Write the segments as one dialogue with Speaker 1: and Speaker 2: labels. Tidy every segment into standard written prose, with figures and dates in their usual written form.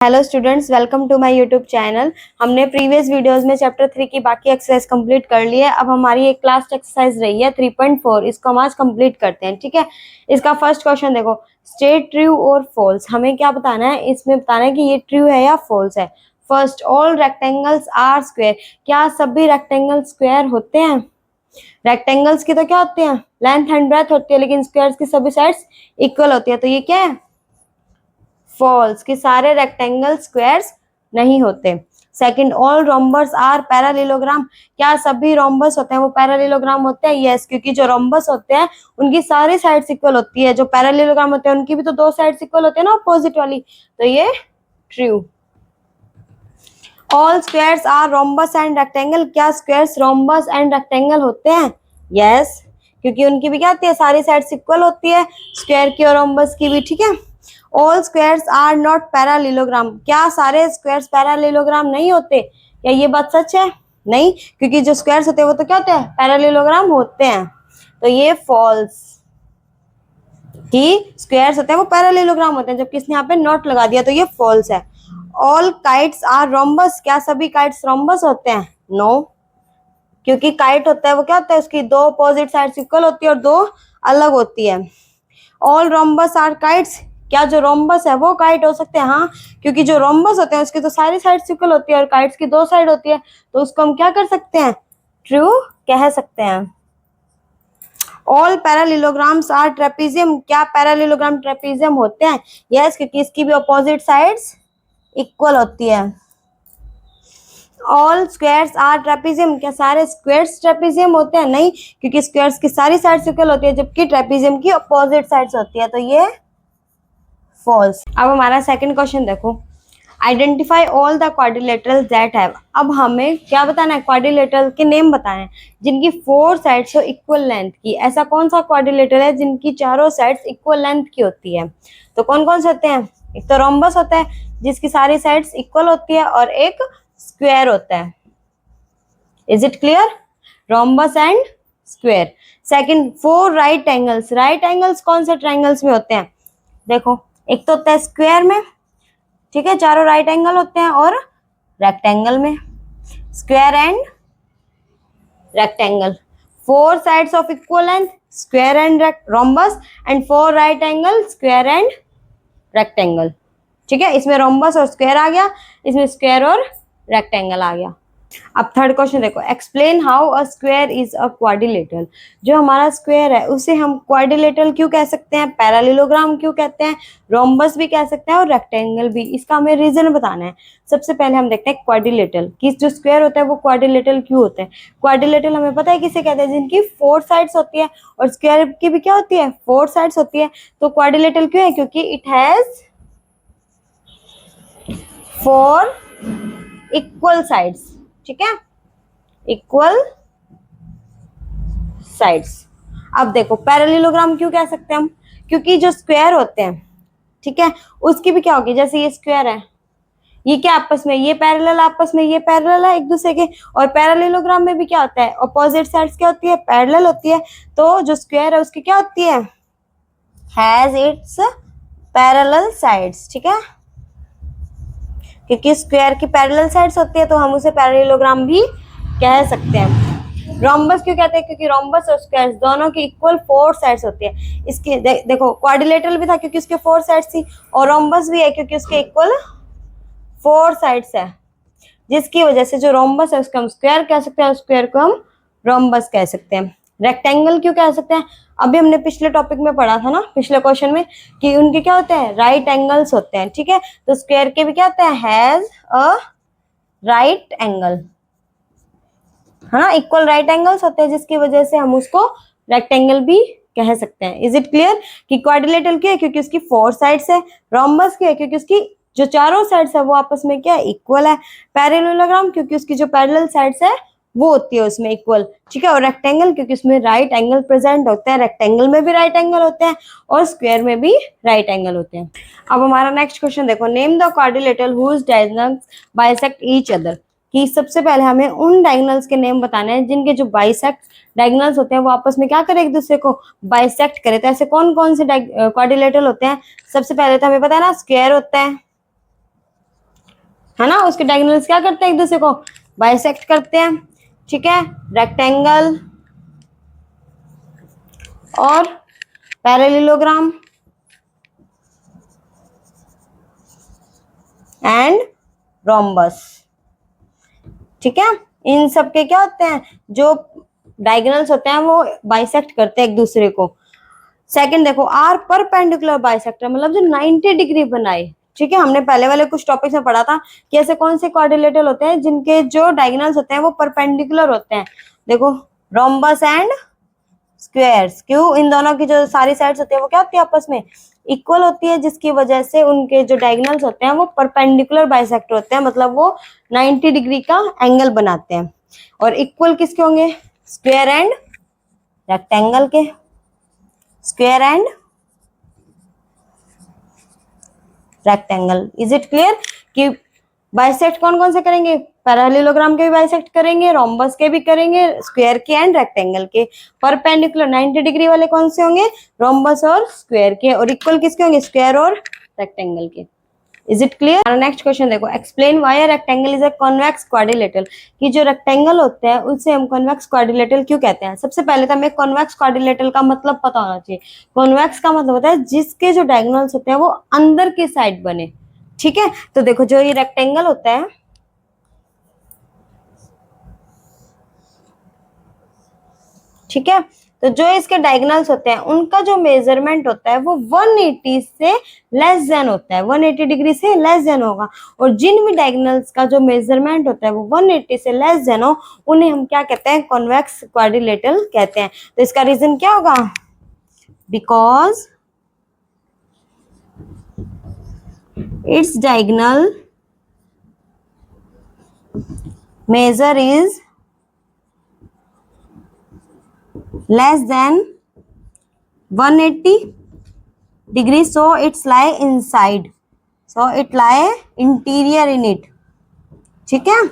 Speaker 1: Hello students, welcome to my YouTube channel. हमने previous videos में chapter 3 की बाकी एक्सरसाइज कंप्लीट कर ली है। अब हमारी एक लास्ट एक्सरसाइज रही है 3.4, इसको हम आज कंप्लीट करते हैं। ठीक है, इसका फर्स्ट क्वेश्चन देखो, स्टेट ट्रू और फॉल्स। हमें क्या बताना है, इसमें बताना है कि ये ट्रू है या फॉल्स है। First, all rectangles are square. क्या सभी रेक्टेंगल स्क्वायर होते हैं? रेक्टेंगल्स की तो क्या होते हैं, लेंथ एंड ब्रेथ होती है, लेकिन स्क्वायर्स की सभी साइड्स इक्वल होती है। तो ये क्या है, फॉल्स, कि सारे रेक्टेंगल स्क्वायर्स नहीं होते। Second, all rhombus are parallelogram. क्या सभी रोम्बस होते हैं वो पैरालेलोग्राम होते हैं? यस, क्योंकि जो रोम्बस होते हैं उनकी सारी साइड्स इक्वल होती है। जो पैरालेलोग्राम होते हैं उनकी भी तो दो साइड्स इक्वल होते हैं ना, अपोजिट वाली। तो ये true. All squares are rhombus and rectangle. क्या स्क्वायर्स रोम्बस एंड रेक्टेंगल होते हैं? यस, क्योंकि उनकी भी क्या होती है, सारी साइड्स इक्वल होती है, स्क्वायर की और रोम्बस की भी। ठीक है। All squares are not parallelogram. क्या सारे स्क्वायर्स पैरालेलोग्राम नहीं होते? क्या ये बात सच है? नहीं, क्योंकि जो स्क्वायर्स होते हैं वो तो क्या होते हैं, पैरालेलोग्राम होते हैं। तो ये फॉल्स, कि स्क्वायर्स होते हैं वो पैरालेलोग्राम होते हैं, जबकि इसने यहाँ पे नॉट लगा दिया, तो ये फॉल्स है। All kites are rhombus. क्या सभी काइट्स रोम्बस होते हैं? नो, क्योंकि काइट होता है वो क्या होता है, उसकी दो अपोजिट साइड्स इक्वल होती है और दो अलग होती है। All rhombus are kites. क्या जो रोम्बस है वो काइट हो सकते हैं? हाँ, क्योंकि जो रोम्बस होते हैं उसकी तो सारी साइड्स इक्वल होती है और काइट्स की दो साइड होती है, तो उसको हम क्या कर सकते हैं, ट्रू कह सकते हैं। All parallelograms are trapezium. क्या पैरालेलोग्राम ट्रेपीजियम होते हैं? यस, क्योंकि इसकी भी अपोजिट साइड्स इक्वल होती है। All squares are trapezium. क्या सारे स्क्वायर्स ट्रेपीजियम होते हैं? नहीं, क्योंकि स्क्वायर्स की सारी साइड्स इक्वल होती है, जबकि ट्रेपीजियम की अपोजिट साइड्स होती है, तो ये फॉल्स। अब हमारा सेकंड क्वेश्चन देखो, identify all the quadrilaterals that have. अब हमें क्या बताना है, क्वाड्रिलेटरल के नेम बताने हैं जिनकी फोर साइड्स हो इक्वल लेंथ की। ऐसा कौन सा क्वाड्रिलेटरल है जिनकी चारों साइड्स इक्वल लेंथ की होती है? तो कौन कौन से होते हैं? एक तो रोम्बस होता है जिसकी सारी साइड्स इक्वल होती है, और एक स्क्वायर होता है। Is it clear? Rhombus and square. Second, four right angles. Right angles कौन से ट्रायंगल्स में होते हैं? देखो, एक तो होता है स्क्वायर में, ठीक है, चारों राइट एंगल होते हैं, और रेक्टेंगल में, square and rectangle. Four sides of equal length, square and rhombus, and four right angle, square and rectangle. ठीक है, इसमें रोम्बस और स्क्वायर आ गया, इसमें स्क्वायर और रेक्टेंगल आ गया। अब थर्ड क्वेश्चन देखो, explain how a square is a quadrilateral. जो हमारा स्क्वायर है उसे हम क्वाड्रिलेटरल क्यों कह सकते हैं, पैरालेलोग्राम क्यों कहते हैं, रोम्बस भी कह सकते हैं और रेक्टेंगल भी। इसका हमें रीजन बताना है। सबसे पहले हम देखते हैं क्वाड्रिलेटरल, कि जो स्क्वायर होता है वो क्वाड्रिलेटरल क्यों होता है। क्वाड्रिलेटरल हमें पता है किसे कहते हैं, जिनकी फोर साइड्स होती है, और स्क्वायर की भी क्या होती है, फोर साइड्स होती है। तो क्वाड्रिलेटरल क्यों है, क्योंकि it has four equal sides. ठीक है, इक्वल साइड्स। अब देखो, पैरेललोग्राम क्यों कह सकते हैं हम, क्योंकि जो स्क्वायर होते हैं, ठीक है, उसकी भी क्या होगी, जैसे ये स्क्वायर है, ये क्या आपस में, ये पैरेलल आपस में, ये पैरेलल है एक दूसरे के। और पैरेललोग्राम में भी क्या होता है, अपोजिट साइड्स क्या होती है, पैरेलल होती है। तो जो स्क्वायर है उसकी क्या होती है, हैज इट्स पैरेलल साइड्स। ठीक है, क्योंकि स्क्वायर की पैरेलल साइड्स होती है तो हम उसे पैरेललोग्राम भी कह सकते हैं। रोम्बस क्यों कहते हैं, क्योंकि रोम्बस और स्क्वायर दोनों की इक्वल फोर साइड्स होती है। इसके देखो, क्वाड्रिलेटरल भी था क्योंकि उसके फोर साइड्स थी, और रोम्बस भी है क्योंकि उसके इक्वल फोर साइड्स है, जिसकी वजह से जो रोम्बस है उसको हम स्क्वायर कह सकते हैं और स्क्वायर को हम रोम्बस कह सकते हैं। रेक्टेंगल क्यों कह सकते हैं, अभी हमने पिछले टॉपिक में पढ़ा था ना, पिछले क्वेश्चन में, कि उनके क्या होते हैं, राइट एंगल्स होते हैं। ठीक है, तो स्क्वायर के भी क्या होते हैं, हैज अ राइट एंगल, है ना, इक्वल राइट एंगल्स होते हैं, जिसकी वजह से हम उसको रेक्टेंगल भी कह सकते हैं। Is it clear? कि क्वाड्रिलेटरल क्या है, क्योंकि उसकी फोर साइड्स है। रोम्बस क्या है, क्योंकि उसकी जो चारों साइड्स है वो आपस में क्या है, इक्वल है। पैरेललोग्राम क्योंकि उसकी जो पैरेलल साइड्स है वो होती है उसमें इक्वल। ठीक है, और रेक्टेंगल क्योंकि उसमें राइट एंगल प्रेजेंट होता है, रेक्टेंगल में भी राइट एंगल होते हैं और स्क्वायर में भी राइट एंगल होते हैं। अब हमारा नेक्स्ट क्वेश्चन देखो, name the quadrilateral whose diagonals bisect each other. कि सबसे पहले हमें उन डायगोनल्स के नेम बताने हैं जिनके जो बाइसेक्ट डायगोनल्स होते हैं वो आपस में क्या करे, एक दूसरे को बाइसेक्ट करे। तो ऐसे कौन कौन से क्वाड्रिलेटरल होते हैं? सबसे पहले तो हमें पता है ना, स्क्वायर होता है, है ना, उसके डायगोनल्स क्या करते हैं, एक दूसरे को बाइसेक्ट करते हैं, ठीक है। रेक्टेंगल और पैरेललोग्राम एंड रोम्बस, ठीक है। इन सब के क्या होते हैं, जो डायगोनल्स होते हैं वो बाइसेक्ट करते हैं एक दूसरे को। सेकंड देखो, आर परपेंडिकुलर बाइसेक्टर, मतलब जो 90 डिग्री बनाए, ठीक है। हमने पहले वाले कुछ टॉपिक्स में पढ़ा था कि ऐसे कौन से क्वाड्रिलेटरल होते हैं जिनके जो डायगोनल्स होते हैं वो परपेंडिकुलर होते हैं। देखो, रोम्बस एंड स्क्वायर्स, क्यों, इन दोनों की जो सारी साइड्स होती है वो क्या होती है, आपस में इक्वल होती है, जिसकी वजह से उनके जो डायगोनल्स होते हैं वो परपेंडिकुलर बाइसेक्टर होते हैं, मतलब वो 90 डिग्री का एंगल बनाते हैं। और इक्वल किसके होंगे, स्क्वायर एंड रेक्टेंगल के, square and rectangle. Is it clear कि बाइसेक्ट कौन कौन से करेंगे, पैरेललोग्राम के भी बाइसेक्ट करेंगे, रोम्बस के भी करेंगे, स्क्वायर के एंड रेक्टेंगल के। परपेंडिकुलर 90 डिग्री वाले कौन से होंगे, रोम्बस और स्क्वायर के, और इक्वल किसके होंगे, स्क्वायर और रेक्टेंगल के। Is it clear. Next question देखो, explain why rectangle is a convex quadrilateral, कि जो रेक्टेंगल होते हैं उसे हम कॉन्वेक्स क्वाड्रिलेटरल क्यों कहते हैं। सबसे पहले तो हमें कॉन्वेक्स क्वाड्रिलेटरल का मतलब पता होना चाहिए। कॉन्वेक्स का मतलब होता है जिसके जो डायगोनल्स होते हैं वो अंदर की साइड बने, ठीक है। तो देखो, जो ये रेक्टेंगल होता है, ठीक है, तो जो इसके डायगोनल्स होते हैं उनका जो मेजरमेंट होता है वो 180 से लेस देन होता है, 180 डिग्री से लेस देन होगा। और जिन भी डायगोनल्स का जो मेजरमेंट होता है वो 180 से लेस देन हो, उन्हें हम क्या कहते हैं, कॉन्वेक्स क्वाड्रिलेटरल कहते हैं। तो इसका रीजन क्या होगा, because its diagonal measure is less than 180 degrees, so it's lie inside, so it lie interior in it, ठीक है,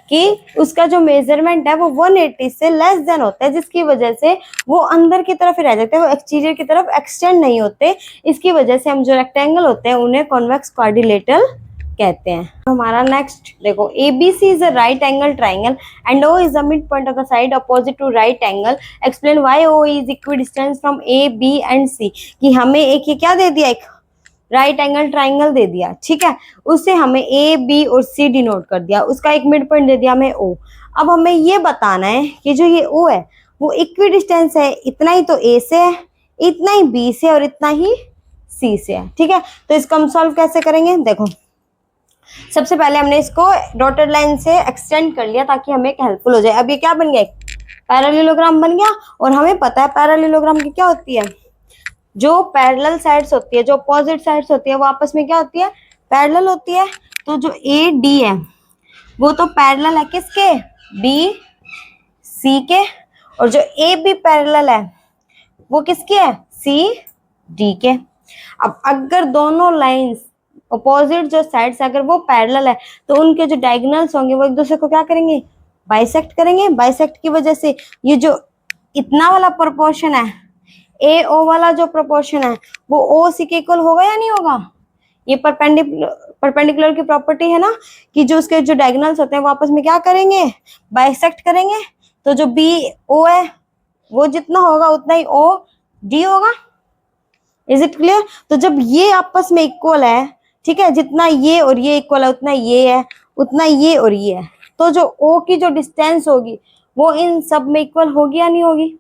Speaker 1: कि उसका जो मेजरमेंट है वो 180 से लेस देन होता है, जिसकी वजह से वो अंदर की तरफ ही रह जाते हैं, वो एक्सटीरियर की तरफ एक्सटेंड नहीं होते। इसकी वजह से हम जो रेक्टेंगल होते हैं उन्हें कॉन्वेक्स क्वाड्रिलेटरल कहते हैं। हमारा नेक्स्ट देखो, ABC is a right angle triangle and O is the mid point of the side opposite to right angle, explain why O is equidistance from A, B and C। कि हमें एक ये क्या दे दिया, एक राइट एंगल ट्राइंगल दे दिया, ठीक है, उससे हमें A, B और C डिनोट कर दिया, उसका एक मिड पॉइंट दे दिया हमें O। अब हमें ये बताना है कि जो ये O है वो इक्वी डिस्टेंस है, इतना ही तो A से है, इतना ही B से और इतना ही C से है, ठीक है। तो इसको हम सॉल्व कैसे करेंगे, देखो, सबसे पहले हमने इसको डॉटेड लाइन से एक्सटेंड कर लिया ताकि हमें हेल्पफुल हो जाए। अब ये क्या बन गया, पैरेललोग्राम बन गया। और हमें पता है पैरेललोग्राम की क्या होती है, जो पैरेलल साइड्स होती है, जो अपोजिट साइड्स होती है वो आपस में क्या होती है, पैरेलल होती है। तो जो AD है वो तो पैरेलल है किसके, BC के, और जो AB पैरेलल है वो किसकी है, CD के। अब अगर दोनों लाइंस अपोजिट जो साइड्स अगर वो पैरेलल है तो उनके जो डायगोनल्स होंगे वो एक दूसरे को क्या करेंगे, बाइसेक्ट करेंगे। बाइसेक्ट की वजह से ये जो इतना वाला प्रोपोर्शन है, AO वाला जो प्रोपोर्शन है वो OC के इक्वल होगा या नहीं होगा। ये परपेंडिकुलर की प्रॉपर्टी है ना, कि जो उसके जो डायगोनल्स होते हैं वो आपस में क्या करेंगे, बाइसेक्ट करेंगे। तो जो BO है वो जितना होगा उतना ही OD होगा। Is it clear. तो जब ये आपस में इक्वल है, ठीक है, जितना ये और ये इक्वल है उतना ये है, उतना ये और ये है, तो जो O की जो डिस्टेंस होगी वो इन सब में इक्वल होगी या नहीं होगी,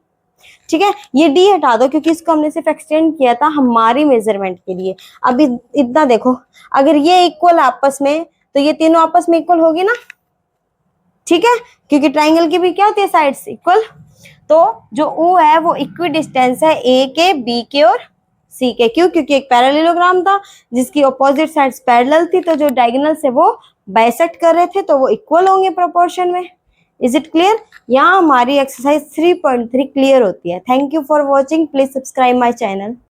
Speaker 1: ठीक है। ये D हटा दो क्योंकि इसको हमने सिर्फ एक्सटेंड किया था हमारी मेजरमेंट के लिए। अभी इतना देखो, अगर ये इक्वल आपस में तो ये तीनों आपस में इक्वल होगी ना, ठीक है, क्योंकि ट्राइंगल की भी क्या होती है, साइड्स इक्वल। तो जो O है वो इक्वी डिस्टेंस है A के, B के और C के। क्यों, क्योंकि एक पैरेललोग्राम था जिसकी अपोजिट साइड्स पैरेलल थी, तो जो डायगोनल से वो बाइसेक्ट कर रहे थे तो वो इक्वल होंगे प्रोपोर्शन में। Is it clear. यहाँ हमारी एक्सरसाइज 3.3 क्लियर होती है। Thank you for watching, please subscribe my channel.